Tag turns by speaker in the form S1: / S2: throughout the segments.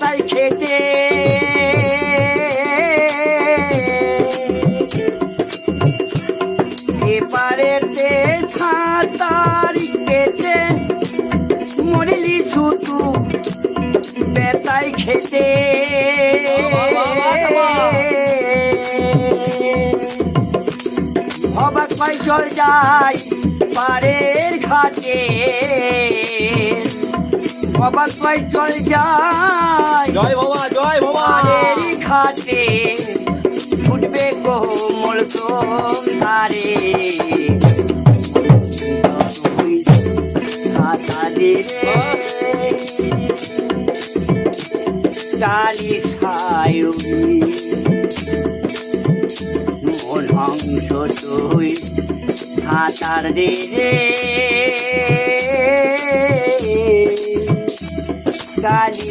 S1: তাই খেতে এপারেতে ছাতারি খেতে মরিলি ছুটু বেতাই খেতে অবাক পাই চল যাই পারের ঘাটে অবাক পাই চল যাই
S2: জয় বাবা জয় বাবা
S1: পারের ঘাটে ফুটবে কোমল ধারে কালি সায়ুরি মন হংস তুই সাঁতার দে রে কালি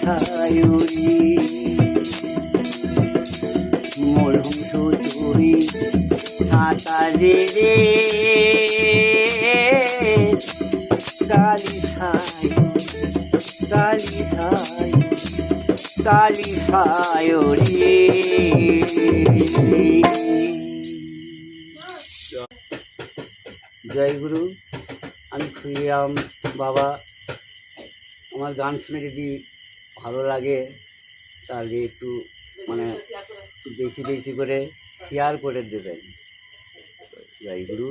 S1: সায়ুরি মন হংস তুই সাঁতার দে রে কালি সায়ুরি জয় গুরু। আমি খুঁজিলাম বাবা, আমার গান শুনে যদি ভালো লাগে তাহলে একটু বেশি বেশি করে শেয়ার করে দেবেন। জয় গুরু।